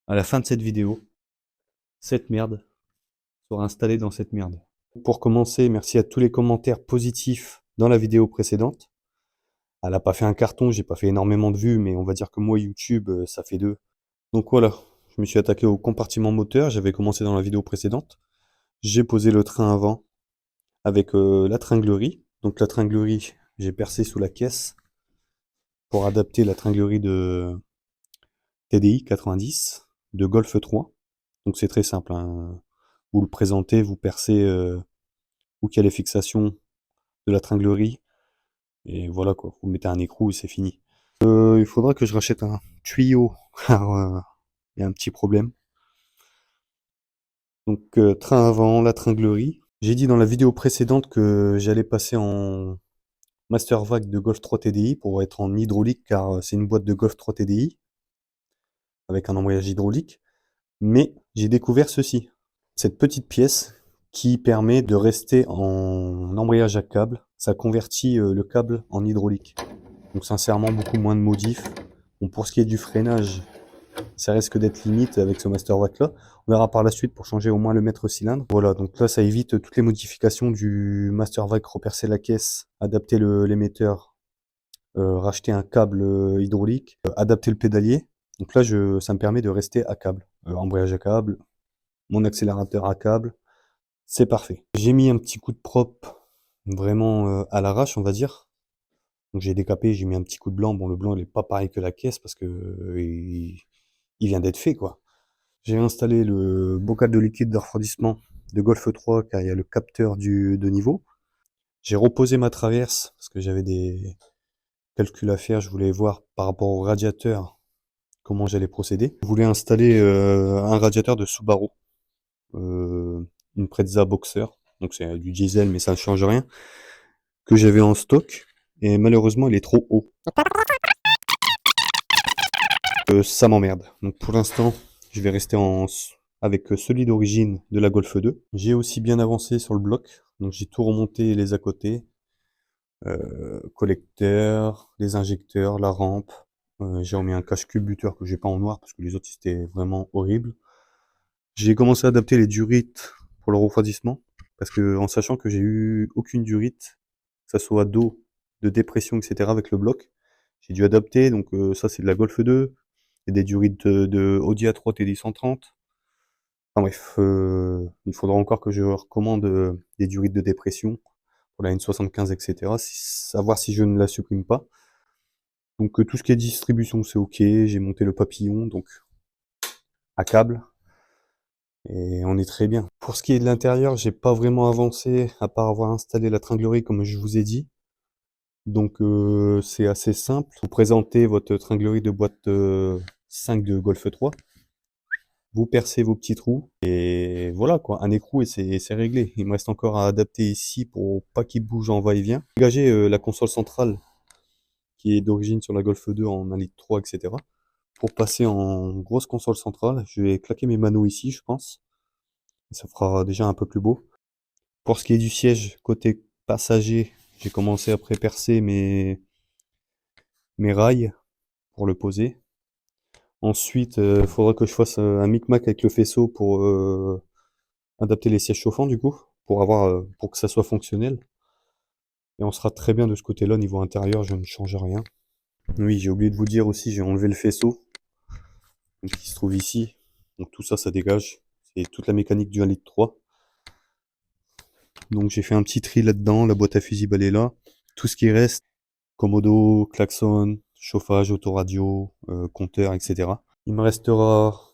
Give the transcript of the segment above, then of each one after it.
À la fin de cette vidéo, cette merde sera installée dans cette merde. Pour commencer, merci à tous les commentaires positifs dans la vidéo précédente. Elle a pas fait un carton, j'ai pas fait énormément de vues, mais on va dire que moi, YouTube, ça fait 2. Donc voilà, je me suis attaqué au compartiment moteur, j'avais commencé dans la vidéo précédente. J'ai posé le train avant avec la tringlerie. Donc la tringlerie, j'ai percé sous la caisse pour adapter la tringlerie de TDI 90, de Golf 3. Donc c'est très simple, hein. Vous le présentez, vous percez où qu'il y a les fixations de la tringlerie, et voilà quoi, vous mettez un écrou et c'est fini. Il faudra que je rachète un tuyau, car il y a un petit problème. Donc train avant, la tringlerie. J'ai dit dans la vidéo précédente que j'allais passer en Master Vac de Golf 3 TDI pour être en hydraulique, car c'est une boîte de Golf 3 TDI avec un embrayage hydraulique. Mais j'ai découvert ceci, cette petite pièce qui permet de rester en embrayage à câble. Ça convertit le câble en hydraulique. Donc sincèrement, beaucoup moins de modifs. Bon, pour ce qui est du freinage, ça risque d'être limite avec ce Master Vac là. On verra par la suite pour changer au moins le mètre cylindre. Voilà, donc là ça évite toutes les modifications du Master Vac, repercer la caisse, adapter l'émetteur, racheter un câble hydraulique, adapter le pédalier. Donc là, ça me permet de rester à câble, embrayage à câble, mon accélérateur à câble, c'est parfait. J'ai mis un petit coup de prop, vraiment à l'arrache, on va dire. Donc j'ai décapé, j'ai mis un petit coup de blanc. Bon, le blanc, il est pas pareil que la caisse parce que il vient d'être fait, quoi. J'ai installé le bocal de liquide de refroidissement de Golf 3 car il y a le capteur de niveau. J'ai reposé ma traverse parce que j'avais des calculs à faire. Je voulais voir par rapport au radiateur comment j'allais procéder. Je voulais installer un radiateur de Subaru, une Preza Boxer, donc c'est du diesel mais ça ne change rien, que j'avais en stock, et malheureusement il est trop haut. Ça m'emmerde. Donc pour l'instant, je vais rester avec celui d'origine de la Golf 2. J'ai aussi bien avancé sur le bloc, donc j'ai tout remonté les à côté, collecteur, les injecteurs, la rampe. J'ai remis un cache-cube buteur que j'ai pas en noir parce que les autres c'était vraiment horrible. J'ai commencé à adapter les durites pour le refroidissement, parce que en sachant que j'ai eu aucune durite, que ça soit d'eau, de dépression, etc. avec le bloc, j'ai dû adapter. Donc ça c'est de la Golf 2, et des durites de Audi A3 TD 130. Enfin bref, il faudra encore que je recommande des durites de dépression pour la N75, etc. Savoir si je ne la supprime pas. Donc tout ce qui est distribution c'est ok, j'ai monté le papillon, donc à câble. Et on est très bien. Pour ce qui est de l'intérieur, j'ai pas vraiment avancé, à part avoir installé la tringlerie comme je vous ai dit. Donc c'est assez simple. Vous présentez votre tringlerie de boîte 5 de Golf 3. Vous percez vos petits trous. Et voilà quoi, un écrou et c'est réglé. Il me reste encore à adapter ici pour pas qu'il bouge en va-et-vient. Dégager la console centrale qui est d'origine sur la Golf 2 en 1,3 litre, etc. Pour passer en grosse console centrale, je vais claquer mes manos ici, je pense. Ça fera déjà un peu plus beau. Pour ce qui est du siège, côté passager, j'ai commencé à pré-percer mes rails pour le poser. Ensuite, il faudra que je fasse un micmac avec le faisceau pour adapter les sièges chauffants du coup, pour que ça soit fonctionnel. Et on sera très bien de ce côté-là, niveau intérieur, je ne change rien. Oui, j'ai oublié de vous dire aussi, j'ai enlevé le faisceau, donc, qui se trouve ici. Donc tout ça, ça dégage. C'est toute la mécanique du 1,3 litre. Donc j'ai fait un petit tri là-dedans, la boîte à fusible elle est là. Tout ce qui reste, commodo, klaxon, chauffage, autoradio, compteur, etc. Il me restera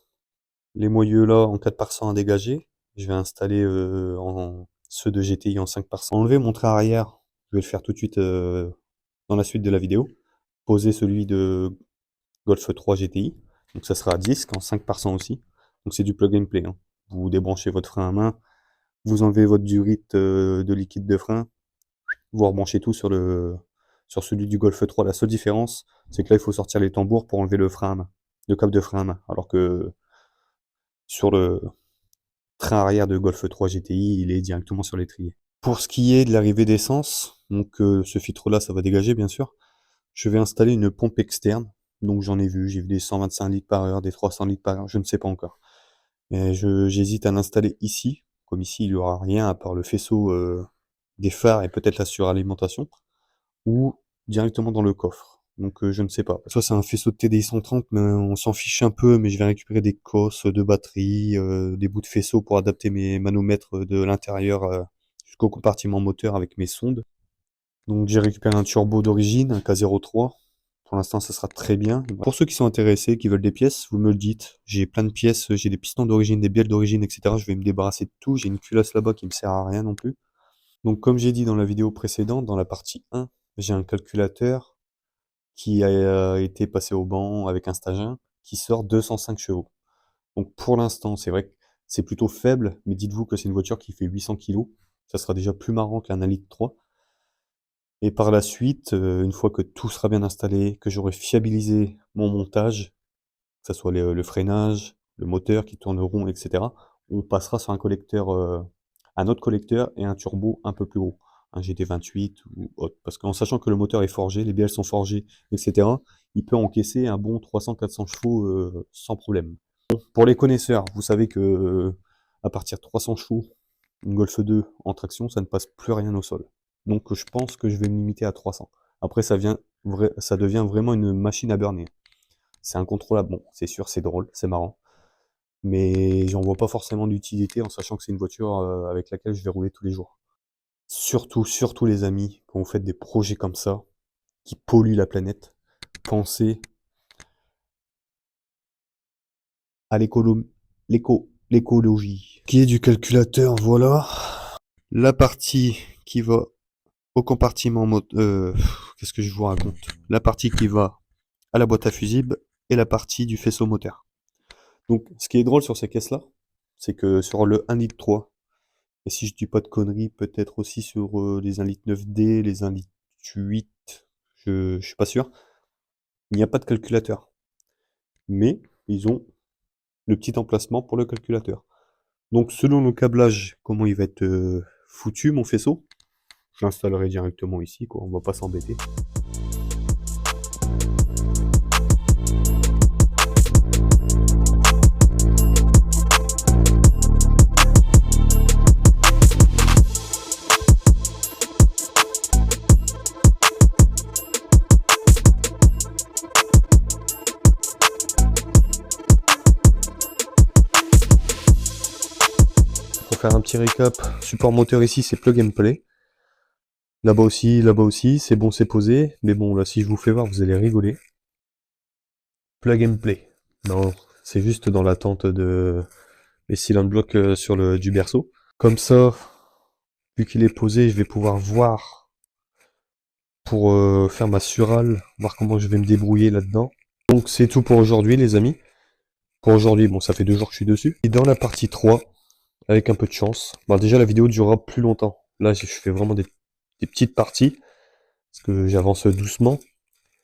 les moyeux là en 4 par 100 à dégager. Je vais installer ceux de GTI en 5 par 100. Enlever mon train arrière, je vais le faire tout de suite dans la suite de la vidéo. Poser celui de Golf 3 GTI. Donc ça sera à disque en 5 par 100 aussi. Donc c'est du plug and play, hein. Vous débranchez votre frein à main, vous enlevez votre durite de liquide de frein, vous rebranchez tout sur celui du Golf 3. La seule différence, c'est que là, il faut sortir les tambours pour enlever le frein à main, le câble de frein à main. Alors que sur le train arrière de Golf 3 GTI, il est directement sur l'étrier. Pour ce qui est de l'arrivée d'essence, donc ce filtre-là, ça va dégager, bien sûr. Je vais installer une pompe externe. Donc j'ai vu des 125 litres par heure, des 300 litres par heure, je ne sais pas encore. Mais j'hésite à l'installer ici. Comme ici, il y aura rien à part le faisceau, des phares et peut-être la suralimentation, ou directement dans le coffre. Donc je ne sais pas. Ça c'est un faisceau de TDI 130, mais on s'en fiche un peu, mais je vais récupérer des cosses de batterie, des bouts de faisceau pour adapter mes manomètres de l'intérieur, jusqu'au compartiment moteur avec mes sondes. Donc j'ai récupéré un turbo d'origine, un K03. Pour l'instant, ça sera très bien. Pour ceux qui sont intéressés, qui veulent des pièces, vous me le dites. J'ai plein de pièces, j'ai des pistons d'origine, des bielles d'origine, etc. Je vais me débarrasser de tout. J'ai une culasse là-bas qui me sert à rien non plus. Donc comme j'ai dit dans la vidéo précédente, dans la partie 1, j'ai un calculateur qui a été passé au banc avec un stage 1 qui sort 205 chevaux. Donc pour l'instant, c'est vrai que c'est plutôt faible, mais dites-vous que c'est une voiture qui fait 800 kg. Ça sera déjà plus marrant qu'un 1,3 litre. Et par la suite, une fois que tout sera bien installé, que j'aurai fiabilisé mon montage, que ça soit le freinage, le moteur qui tourne rond, etc., on passera sur un autre collecteur et un turbo un peu plus gros, un GT28 ou autre. Parce qu'en sachant que le moteur est forgé, les bielles sont forgées, etc., il peut encaisser un bon 300-400 chevaux sans problème. Bon, pour les connaisseurs, vous savez que à partir de 300 chevaux, une Golf 2 en traction, ça ne passe plus rien au sol. Donc je pense que je vais me limiter à 300. Après, ça devient vraiment une machine à burner. C'est incontrôlable. Bon, c'est sûr, c'est drôle, c'est marrant. Mais j'en vois pas forcément d'utilité en sachant que c'est une voiture avec laquelle je vais rouler tous les jours. Surtout les amis, quand vous faites des projets comme ça, qui polluent la planète, pensez à l'écologie. Qui est du calculateur, voilà. La partie qui va au compartiment qu'est-ce que je vous raconte? La partie qui va à la boîte à fusibles et la partie du faisceau moteur. Donc, ce qui est drôle sur ces caisses-là, c'est que sur le 1,3 litre, et si je dis pas de conneries, peut-être aussi sur les 1,9 litre D, les 1,8 litre, je suis pas sûr, il n'y a pas de calculateur. Mais ils ont le petit emplacement pour le calculateur. Donc, selon le câblage, comment il va être foutu, mon faisceau, je l'installerai directement ici, quoi, on va pas s'embêter. Pour faire un petit récap, support moteur ici c'est plug and play. Là-bas aussi, c'est bon, c'est posé. Mais bon, là si je vous fais voir, vous allez rigoler. Plug and play. Non, c'est juste dans l'attente de mes cylindres blocs du berceau. Comme ça, vu qu'il est posé, je vais pouvoir voir pour faire ma surale, voir comment je vais me débrouiller là-dedans. Donc c'est tout pour aujourd'hui les amis. Pour aujourd'hui, bon ça fait 2 jours que je suis dessus. Et dans la partie 3, avec un peu de chance, bon, déjà la vidéo durera plus longtemps. Là je fais vraiment des petites parties, parce que j'avance doucement.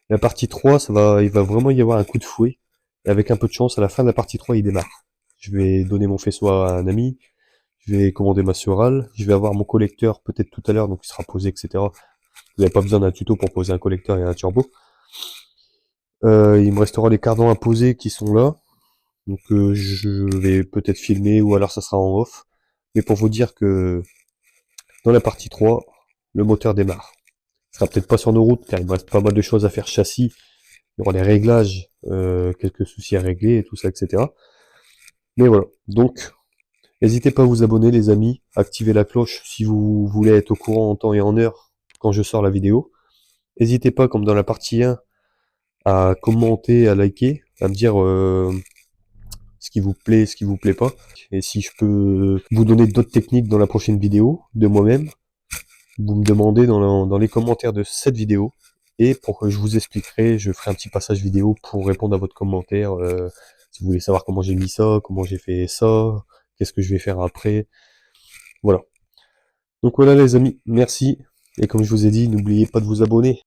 La partie 3, il va vraiment y avoir un coup de fouet. Et avec un peu de chance, à la fin de la partie 3, il démarre. Je vais donner mon faisceau à un ami. Je vais commander ma surale. Je vais avoir mon collecteur peut-être tout à l'heure, donc il sera posé, etc. Vous n'avez pas besoin d'un tuto pour poser un collecteur et un turbo. Il me restera les cardans à poser qui sont là. Donc je vais peut-être filmer ou alors ça sera en off. Mais pour vous dire que dans la partie 3, le moteur démarre. Ce sera peut-être pas sur nos routes car il me reste pas mal de choses à faire châssis. Il y aura les réglages, quelques soucis à régler et tout ça, etc. Mais voilà. Donc, n'hésitez pas à vous abonner les amis, activez la cloche si vous voulez être au courant en temps et en heure quand je sors la vidéo. N'hésitez pas, comme dans la partie 1, à commenter, à liker, à me dire ce qui vous plaît, ce qui vous plaît pas. Et si je peux vous donner d'autres techniques dans la prochaine vidéo, de moi-même, vous me demandez dans les commentaires de cette vidéo. Et pour que je vous expliquerai, je ferai un petit passage vidéo pour répondre à votre commentaire. Si vous voulez savoir comment j'ai mis ça, comment j'ai fait ça, qu'est-ce que je vais faire après. Voilà. Donc voilà les amis, merci. Et comme je vous ai dit, n'oubliez pas de vous abonner.